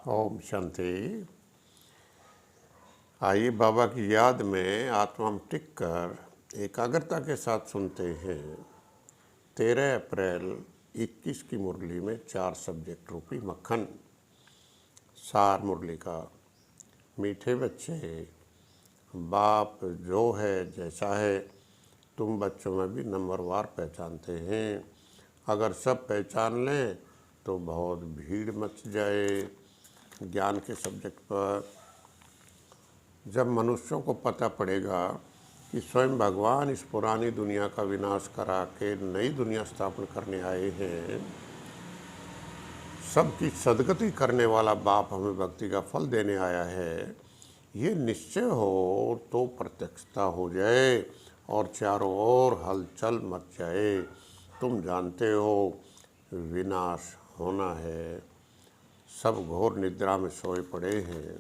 ओम शांति। आइए बाबा की याद में आत्मा में टिक कर एकाग्रता के साथ सुनते हैं। 13 अप्रैल 21 की मुरली में 4 सब्जेक्ट रूपी मक्खन। सार मुरली का। मीठे बच्चे, बाप जो है जैसा है तुम बच्चों में भी नंबरवार पहचानते हैं। अगर सब पहचान लें तो बहुत भीड़ मच जाए। ज्ञान के सब्जेक्ट पर जब मनुष्यों को पता पड़ेगा कि स्वयं भगवान इस पुरानी दुनिया का विनाश करा के नई दुनिया स्थापन करने आए हैं, सबकी सदगति करने वाला बाप हमें भक्ति का फल देने आया है, ये निश्चय हो तो प्रत्यक्षता हो जाए और चारों ओर हलचल मच जाए। तुम जानते हो विनाश होना है। सब घोर निद्रा में सोए पड़े हैं।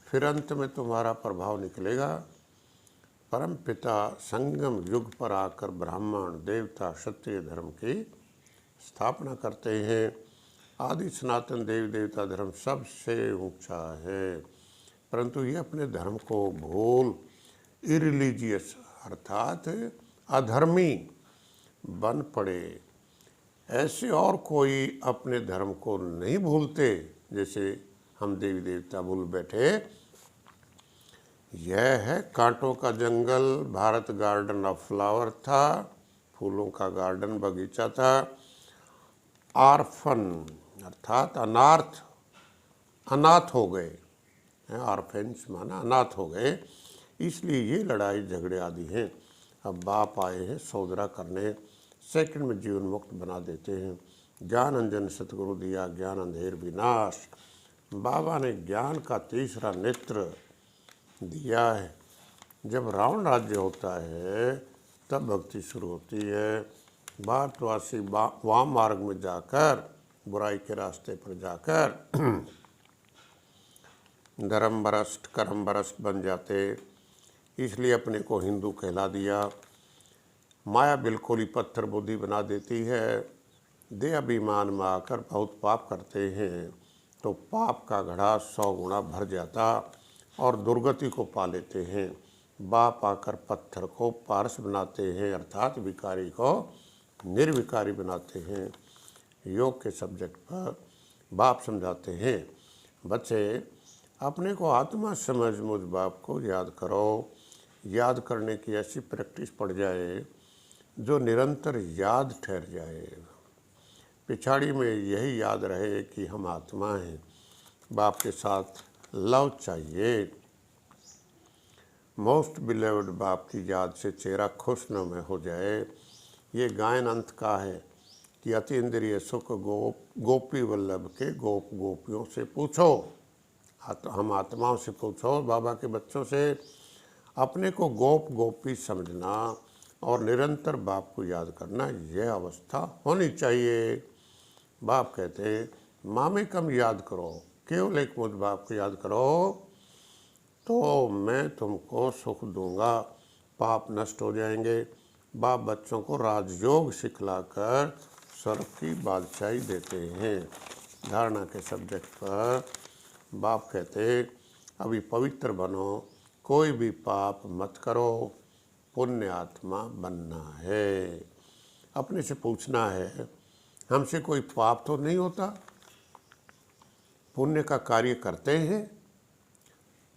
फिर अंत में तुम्हारा प्रभाव निकलेगा। परम पिता संगम युग पर आकर ब्राह्मण देवता क्षत्रिय धर्म की स्थापना करते हैं। आदि सनातन देवी देवता धर्म सबसे ऊंचा है, परंतु ये अपने धर्म को भूल इरिलीजियस अर्थात अधर्मी बन पड़े। ऐसे और कोई अपने धर्म को नहीं भूलते जैसे हम देवी देवता भूल बैठे। यह है कांटों का जंगल, भारत गार्डन ऑफ फ्लावर था, फूलों का गार्डन बगीचा था। आर्फन अर्थात अनाथ हो गए। आर्फेंस माना अनाथ हो गए, इसलिए ये लड़ाई झगड़े आदि हैं। अब बाप आए हैं सौदरा करने, सेकंड में जीवन मुक्त बना देते हैं। ज्ञान अंजन सतगुरु दिया, ज्ञान अंधेर विनाश। बाबा ने ज्ञान का तीसरा नेत्र दिया है। जब रावण राज्य होता है तब भक्ति शुरू होती है। भारतवासी वाम मार्ग में जाकर, बुराई के रास्ते पर जाकर धर्म भ्रष्ट कर्म भ्रष्ट बन जाते, इसलिए अपने को हिंदू कहला दिया। माया बिल्कुल ही पत्थर बुद्धि बना देती है। देह अभिमान में आकर बहुत पाप करते हैं तो पाप का घड़ा 100 गुना भर जाता और दुर्गति को पा लेते हैं। बाप आकर पत्थर को पारस बनाते हैं, अर्थात विकारी को निर्विकारी बनाते हैं। योग के सब्जेक्ट पर बाप समझाते हैं, बच्चे अपने को आत्मा समझ मुझ बाप को याद करो। याद करने की ऐसी प्रैक्टिस पड़ जाए जो निरंतर याद ठहर जाए। पिछाड़ी में यही याद रहे कि हम आत्मा हैं। बाप के साथ लव चाहिए। मोस्ट बिलेव्ड बाप की याद से चेहरा खुशनुमा हो जाए। ये गायन अंत का है कि अति इंद्रिय सुख गोपी वल्लभ के गोप गोपियों से पूछो। हम आत्माओं से पूछो, बाबा के बच्चों से। अपने को गोप गोपी समझना और निरंतर बाप को याद करना, यह अवस्था होनी चाहिए। बाप कहते मामे कम याद करो, केवल एक मुझ बाप को याद करो तो मैं तुमको सुख दूंगा, पाप नष्ट हो जाएंगे। बाप बच्चों को राजयोग सिखलाकर स्वर्ग की बादशाही देते हैं। धारणा के सब्जेक्ट पर बाप कहते अभी पवित्र बनो, कोई भी पाप मत करो, पुण्य आत्मा बनना है। अपने से पूछना है, हमसे कोई पाप तो नहीं होता? पुण्य का कार्य करते हैं।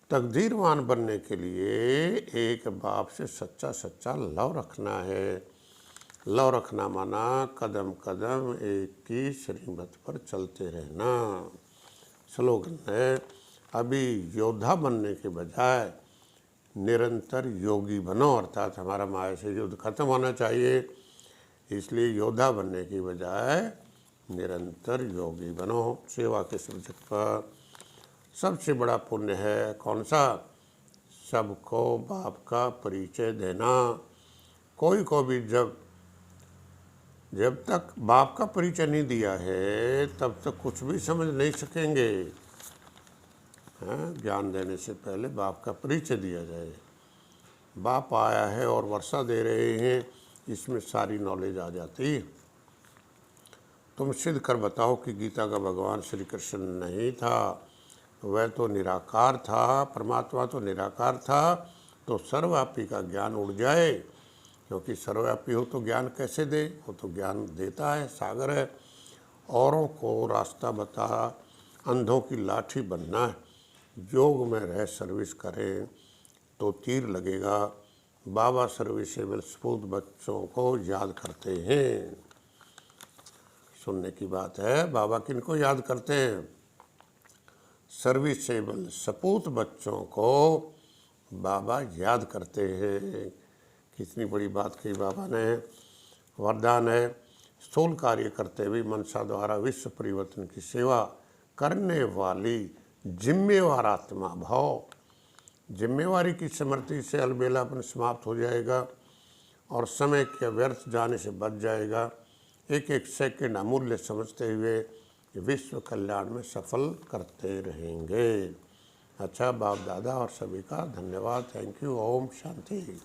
तकदीरवान बनने के लिए एक बाप से सच्चा सच्चा लव रखना है। लव रखना माना कदम कदम एक की श्रीमत पर चलते रहना। स्लोगन है, अभी योद्धा बनने के बजाय निरंतर योगी बनो, अर्थात हमारा माया से युद्ध खत्म होना चाहिए। इसलिए योद्धा बनने की बजाय निरंतर योगी बनो। सेवा के सब्जेक्ट पर सबसे बड़ा पुण्य है कौन सा? सबको बाप का परिचय देना। कोई को भी जब तक बाप का परिचय नहीं दिया है तब तक कुछ भी समझ नहीं सकेंगे। ज्ञान देने से पहले बाप का परिचय दिया जाए। बाप आया है और वर्षा दे रहे हैं, इसमें सारी नॉलेज आ जाती है। तुम सिद्ध कर बताओ कि गीता का भगवान श्री कृष्ण नहीं था, वह तो निराकार था, परमात्मा तो निराकार था, तो सर्वव्यापी का ज्ञान उड़ जाए। क्योंकि सर्वव्यापी हो तो ज्ञान कैसे दे, वो तो ज्ञान देता है, सागर है। औरों को रास्ता बता, अंधों की लाठी बनना है, योग में रह सर्विस करें तो तीर लगेगा। बाबा सर्विसेबल सपूत बच्चों को याद करते हैं। सुनने की बात है, बाबा किनको याद करते हैं? सर्विसेबल सपूत बच्चों को बाबा याद करते हैं। कितनी बड़ी बात कही बाबा ने। वरदान है, स्थूल कार्य करते हुए मनसा द्वारा विश्व परिवर्तन की सेवा करने वाली जिम्मेवार आत्मा भाव। जिम्मेवारी की स्मृति से अलबेलापन समाप्त हो जाएगा और समय के व्यर्थ जाने से बच जाएगा। एक एक सेकंड अमूल्य समझते हुए विश्व कल्याण में सफल करते रहेंगे। अच्छा, बाप दादा और सभी का धन्यवाद। Thank you. ओम शांति।